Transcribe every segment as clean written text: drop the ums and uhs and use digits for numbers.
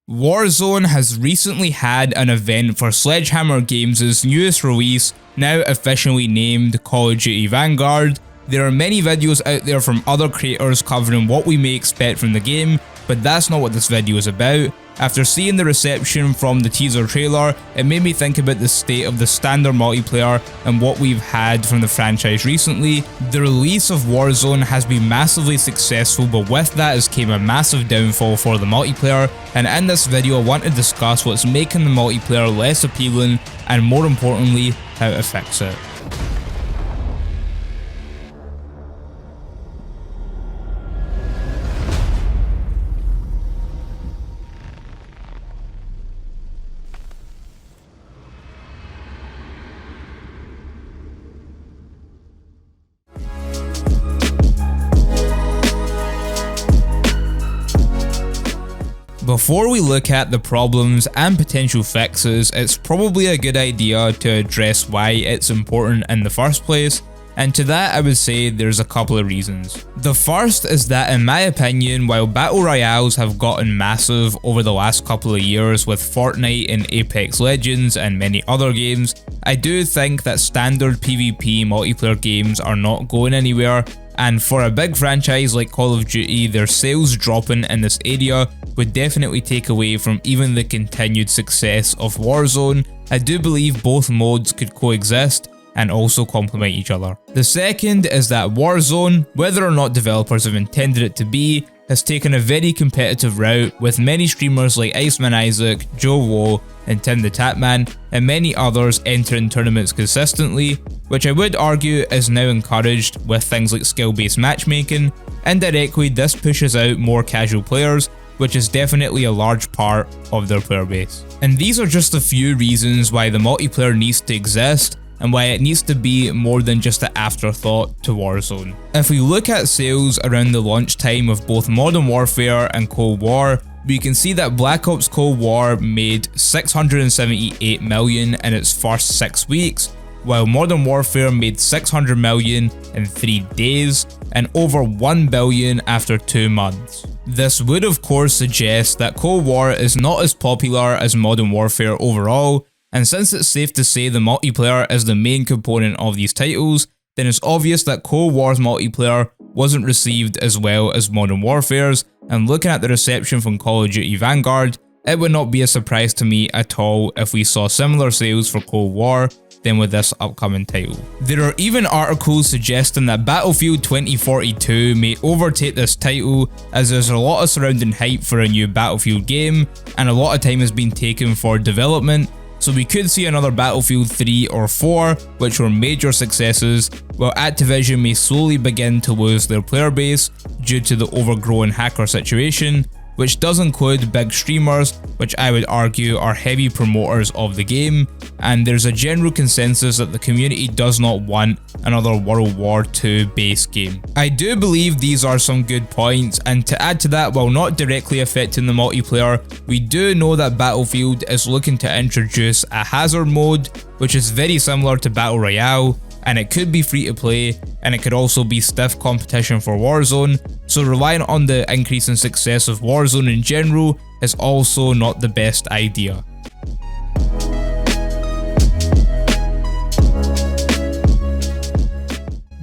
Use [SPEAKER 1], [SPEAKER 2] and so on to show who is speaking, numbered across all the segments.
[SPEAKER 1] Warzone has recently had an event for Sledgehammer Games' newest release, now officially named Call of Duty Vanguard. There are many videos out there from other creators covering what we may expect from the game, but that's not what this video is about. After seeing the reception from the teaser trailer, it made me think about the state of the standard multiplayer and what we've had from the franchise recently. The release of Warzone has been massively successful, but with that has came a massive downfall for the multiplayer, and in this video I want to discuss what's making the multiplayer less appealing and, more importantly, how to fix it. Before we look at the problems and potential fixes, it's probably a good idea to address why it's important in the first place, and to that I would say there's a couple of reasons. The first is that, in my opinion, while Battle Royales have gotten massive over the last couple of years with Fortnite and Apex Legends and many other games, I do think that standard PvP multiplayer games are not going anywhere, and for a big franchise like Call of Duty, their sales dropping in this area would definitely take away from even the continued success of Warzone. I do believe both modes could coexist and also complement each other. The second is that Warzone, whether or not developers have intended it to be, has taken a very competitive route, with many streamers like Icemanissac, JoeWo and Timthetatman and many others entering tournaments consistently, which I would argue is now encouraged with things like skill-based matchmaking. Indirectly, this pushes out more casual players, which is definitely a large part of their player base. And these are just a few reasons why the multiplayer needs to exist and why it needs to be more than just an afterthought to Warzone. If we look at sales around the launch time of both Modern Warfare and Cold War, we can see that Black Ops Cold War made 678 million in its first 6 weeks, while Modern Warfare made 600 million in 3 days and over 1 billion after 2 months. This would of course suggest that Cold War is not as popular as Modern Warfare overall, and since it's safe to say the multiplayer is the main component of these titles, then it's obvious that Cold War's multiplayer wasn't received as well as Modern Warfare's, and looking at the reception from Call of Duty Vanguard, it would not be a surprise to me at all if we saw similar sales for Cold War than with this upcoming title. There are even articles suggesting that Battlefield 2042 may overtake this title, as there's a lot of surrounding hype for a new Battlefield game and a lot of time has been taken for development, so we could see another Battlefield 3 or 4, which were major successes, while Activision may slowly begin to lose their player base due to the overgrown hacker situation, which does include big streamers, which I would argue are heavy promoters of the game, and there's a general consensus that the community does not want another World War II based game. I do believe these are some good points, and to add to that, while not directly affecting the multiplayer, we do know that Battlefield is looking to introduce a hazard mode, which is very similar to Battle Royale, and it could be free to play, and it could also be stiff competition for Warzone, so relying on the increase in success of Warzone in general is also not the best idea.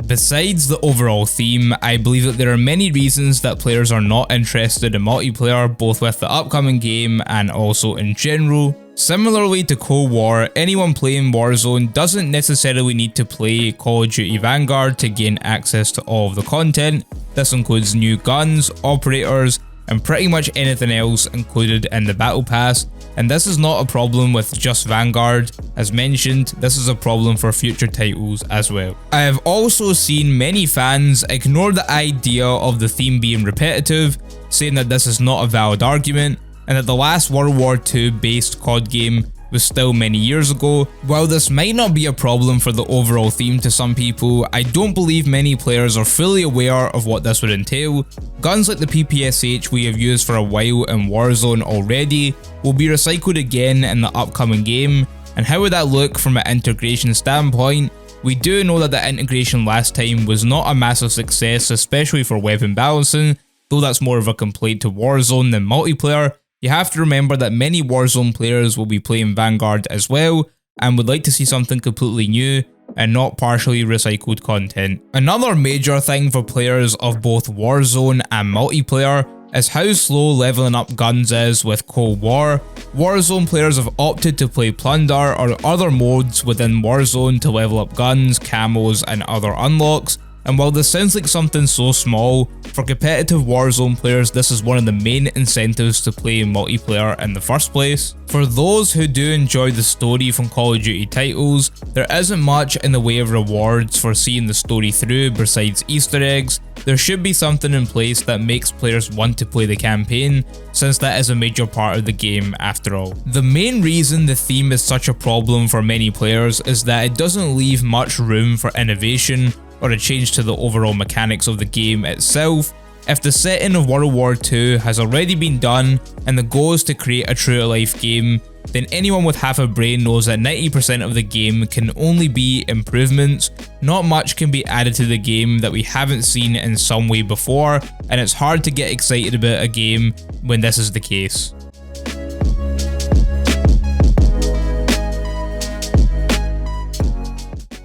[SPEAKER 1] Besides the overall theme, I believe that there are many reasons that players are not interested in multiplayer, both with the upcoming game and also in general. Similarly to Cold War, anyone playing Warzone doesn't necessarily need to play Call of Duty Vanguard to gain access to all of the content. This includes new guns, operators, and pretty much anything else included in the Battle Pass, and this is not a problem with just Vanguard. As mentioned, this is a problem for future titles as well. I have also seen many fans ignore the idea of the theme being repetitive, saying that this is not a valid argument, and that the last World War II based COD game was still many years ago. While this might not be a problem for the overall theme to some people, I don't believe many players are fully aware of what this would entail. Guns like the ppsh we have used for a while in Warzone already will be recycled again in the upcoming game, and how would that look from an integration standpoint? We do know that the integration last time was not a massive success, especially for weapon balancing, though that's more of a complaint to Warzone than multiplayer. You have to remember that many Warzone players will be playing Vanguard as well and would like to see something completely new and not partially recycled content. Another major thing for players of both Warzone and multiplayer is how slow leveling up guns is with Cold War. Warzone players have opted to play Plunder or other modes within Warzone to level up guns, camos and other unlocks, and while this sounds like something so small, for competitive Warzone players this is one of the main incentives to play multiplayer in the first place. For those who do enjoy the story from Call of Duty titles, there isn't much in the way of rewards for seeing the story through besides Easter eggs. There should be something in place that makes players want to play the campaign, since that is a major part of the game after all. The main reason the theme is such a problem for many players is that it doesn't leave much room for innovation or a change to the overall mechanics of the game itself. If the setting of World War II has already been done and the goal is to create a true to life game, then anyone with half a brain knows that 90% of the game can only be improvements. Not much can be added to the game that we haven't seen in some way before, and it's hard to get excited about a game when this is the case.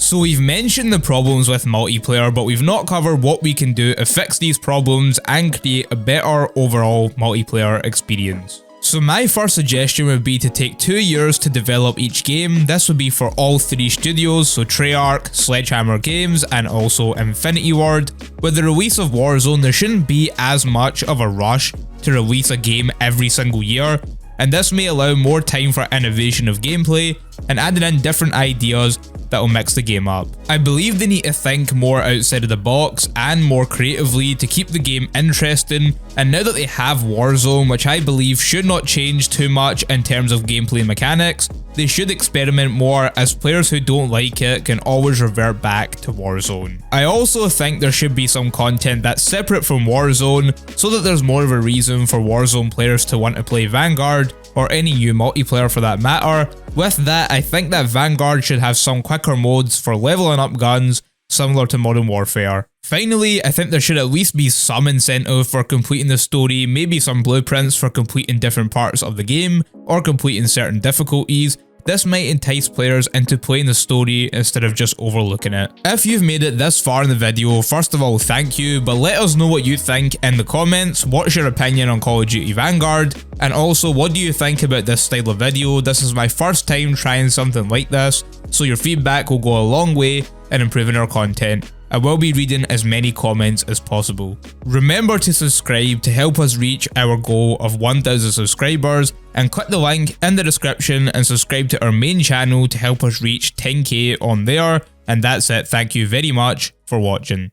[SPEAKER 1] So we've mentioned the problems with multiplayer, but we've not covered what we can do to fix these problems and create a better overall multiplayer experience. So my first suggestion would be to take 2 years to develop each game. This would be for all 3 studios, so Treyarch, Sledgehammer Games and also Infinity Ward. With the release of Warzone, there shouldn't be as much of a rush to release a game every single year, and this may allow more time for innovation of gameplay and adding in different ideas that will mix the game up. I believe they need to think more outside of the box and more creatively to keep the game interesting, and now that they have Warzone, which I believe should not change too much in terms of gameplay mechanics, they should experiment more, as players who don't like it can always revert back to Warzone. I also think there should be some content that's separate from Warzone so that there's more of a reason for Warzone players to want to play Vanguard, or any new multiplayer for that matter. With that, I think that Vanguard should have some quicker modes for leveling up guns, similar to Modern Warfare. Finally, I think there should at least be some incentive for completing the story, maybe some blueprints for completing different parts of the game, or completing certain difficulties. This might entice players into playing the story instead of just overlooking it. If you've made it this far in the video, first of all thank you, but let us know what you think in the comments. What's your opinion on Call of Duty Vanguard? And also, what do you think about this style of video? This is my first time trying something like this, so your feedback will go a long way in improving our content. I will be reading as many comments as possible. Remember to subscribe to help us reach our goal of 1000 subscribers, and click the link in the description and subscribe to our main channel to help us reach 10k on there. And that's it, thank you very much for watching.